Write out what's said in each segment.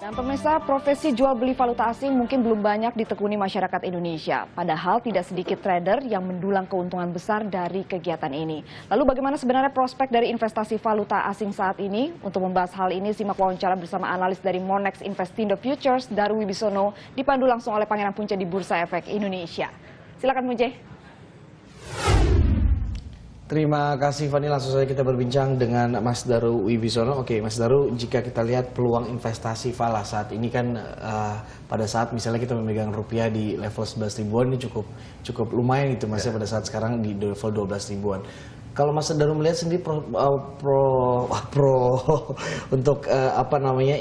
Dan pemirsa, profesi jual beli valuta asing mungkin belum banyak ditekuni masyarakat Indonesia. Padahal tidak sedikit trader yang mendulang keuntungan besar dari kegiatan ini. Lalu bagaimana sebenarnya prospek dari investasi valuta asing saat ini? Untuk membahas hal ini, simak wawancara bersama analis dari Monex Investindo Futures, Daru Wibisono, dipandu langsung oleh Pangeran Punce di Bursa Efek Indonesia. Silakan Punce. Terima kasih Fani, langsung saja kita berbincang dengan Mas Daru Wibisono. Oke Mas Daru, jika kita lihat peluang investasi Fala saat ini kan pada saat misalnya kita memegang rupiah di level 11 ribuan ini cukup lumayan gitu Mas ya pada saat sekarang di level 12 ribuan. Kalau Mas Daru melihat sendiri untuk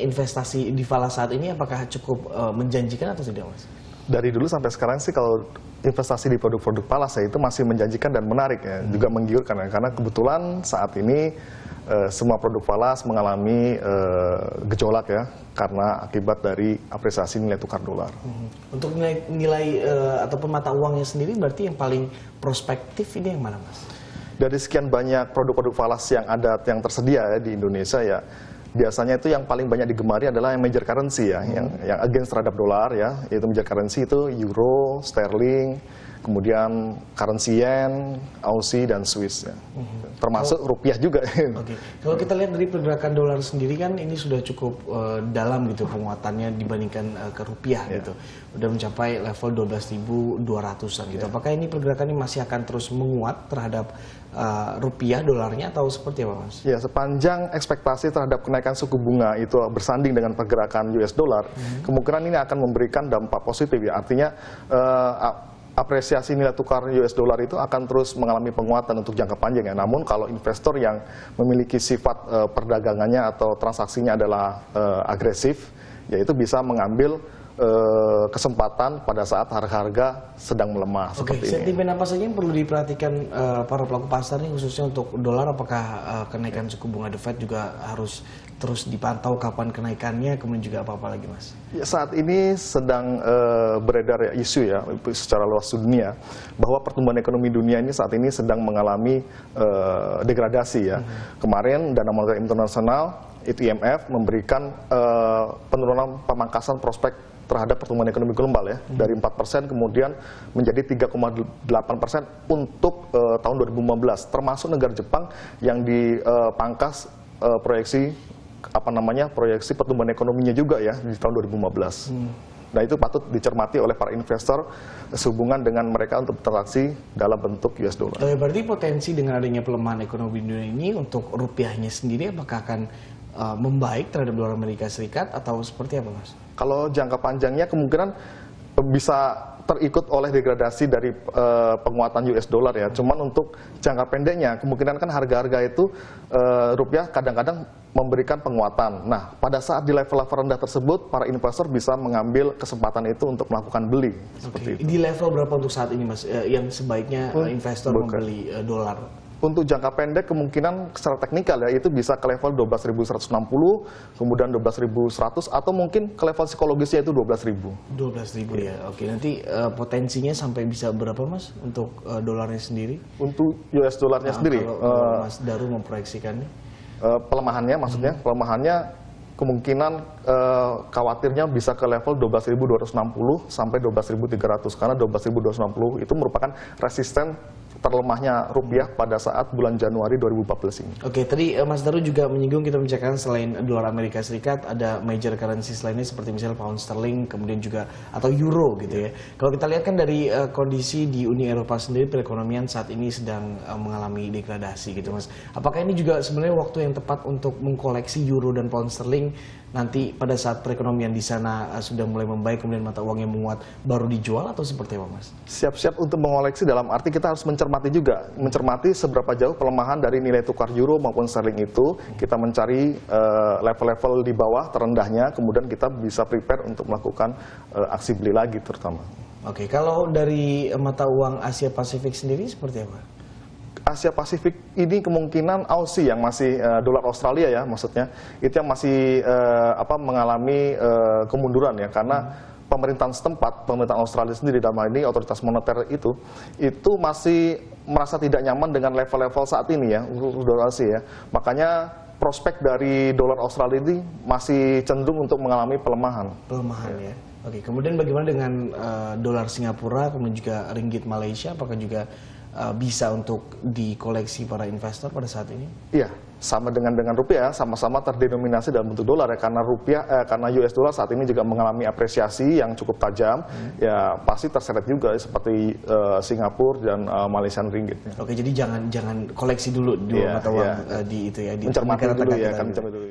investasi di Fala saat ini apakah cukup menjanjikan atau tidak Mas? Dari dulu sampai sekarang sih kalau investasi di produk-produk Falas itu masih menjanjikan dan menarik ya, juga menggiurkan ya, karena kebetulan saat ini semua produk Falas mengalami gejolak ya karena akibat dari apresiasi nilai tukar dolar. Untuk nilai ataupun mata uangnya sendiri berarti yang paling prospektif ini yang mana Mas? Dari sekian banyak produk-produk Falas yang ada yang tersedia ya di Indonesia ya, biasanya itu yang paling banyak digemari adalah yang major currency ya, yang against terhadap dolar ya, yaitu major currency itu euro, sterling, kemudian currency yen, Aussie dan Swiss ya. Termasuk rupiah juga. Oke. Kalau kita lihat dari pergerakan dolar sendiri kan ini sudah cukup dalam gitu penguatannya dibandingkan ke rupiah gitu. Udah mencapai level 12.200-an gitu. Apakah ini pergerakannya masih akan terus menguat terhadap rupiah dolarnya atau seperti apa Mas? Ya, sepanjang ekspektasi terhadap kenaikan suku bunga itu bersanding dengan pergerakan US dollar, kemungkinan ini akan memberikan dampak positif ya. Artinya apresiasi nilai tukar US dollar itu akan terus mengalami penguatan untuk jangka panjang ya. Namun kalau investor yang memiliki sifat perdagangannya atau transaksinya adalah agresif, yaitu bisa mengambil kesempatan pada saat harga-harga sedang melemah seperti ini. Sentimen apa saja yang perlu diperhatikan para pelaku pasar ini khususnya untuk dolar? Apakah kenaikan suku bunga The Fed juga harus terus dipantau kapan kenaikannya, kemudian juga apa-apa lagi Mas? Ya, saat ini sedang beredar ya, isu ya secara luas dunia bahwa pertumbuhan ekonomi dunia ini saat ini sedang mengalami degradasi ya. Kemarin Dana Moneter Internasional itu IMF memberikan penurunan pemangkasan prospek terhadap pertumbuhan ekonomi global ya, dari 4% kemudian menjadi 3,8% untuk tahun 2015, termasuk negara Jepang yang dipangkas proyeksi pertumbuhan ekonominya juga ya di tahun 2015. Nah itu patut dicermati oleh para investor sehubungan dengan mereka untuk bertransaksi dalam bentuk US dollar. Berarti potensi dengan adanya pelemahan ekonomi dunia ini untuk rupiahnya sendiri apakah akan membaik terhadap dolar Amerika Serikat atau seperti apa Mas? Kalau jangka panjangnya kemungkinan bisa terikut oleh degradasi dari penguatan US dollar ya. Cuman untuk jangka pendeknya kemungkinan kan harga-harga itu rupiah kadang-kadang memberikan penguatan. Nah, pada saat di level-level rendah tersebut para investor bisa mengambil kesempatan itu untuk melakukan beli seperti itu. Di level berapa untuk saat ini Mas yang sebaiknya investor membeli dolar? Untuk jangka pendek kemungkinan secara teknikal ya itu bisa ke level 12.160, kemudian 12.100 atau mungkin ke level psikologisnya itu 12.000. 12.000 ya. Oke, nanti potensinya sampai bisa berapa Mas untuk dolarnya sendiri? Untuk US dolarnya sendiri kalau Mas Daru memproyeksikannya? Pelemahannya maksudnya, pelemahannya kemungkinan khawatirnya bisa ke level 12.260 sampai 12.300 karena 12.260 itu merupakan resisten terlemahnya rupiah pada saat bulan Januari 2014 ini. Oke, tadi Mas Daru juga menyinggung kita membicarakan selain dolar Amerika Serikat ada major currencies lainnya seperti misalnya pound sterling kemudian juga atau euro gitu ya. Kalau kita lihat kan dari kondisi di Uni Eropa sendiri perekonomian saat ini sedang mengalami degradasi gitu Mas. Apakah ini juga sebenarnya waktu yang tepat untuk mengkoleksi euro dan pound sterling nanti pada saat perekonomian di sana sudah mulai membaik kemudian mata uangnya menguat baru dijual atau seperti apa Mas? Siap-siap untuk mengoleksi dalam arti kita harus mencermati seberapa jauh pelemahan dari nilai tukar euro maupun sterling itu. Kita mencari level-level di bawah terendahnya kemudian kita bisa prepare untuk melakukan aksi beli lagi terutama. Oke, kalau dari mata uang Asia Pasifik sendiri seperti apa? Asia Pasifik ini kemungkinan Aussie yang masih dolar Australia ya maksudnya itu yang masih mengalami kemunduran ya karena pemerintahan setempat, pemerintahan Australia sendiri dalam hal ini otoritas moneter itu masih merasa tidak nyaman dengan level-level saat ini ya, dolar Aussie ya. Makanya prospek dari dolar Australia ini masih cenderung untuk mengalami pelemahan. Pelemahan ya. Oke, kemudian bagaimana dengan dolar Singapura, kemudian juga ringgit Malaysia, apakah juga bisa untuk dikoleksi para investor pada saat ini? Iya, sama dengan rupiah, sama-sama terdenominasi dalam bentuk dolar ya, karena karena US dollar saat ini juga mengalami apresiasi yang cukup tajam, ya pasti terseret juga seperti Singapura dan Malaysian ringgit. Oke, jadi jangan koleksi dulu dua mata uang di itu ya, di mencermati dulu ya, kita kan dulu. dulu.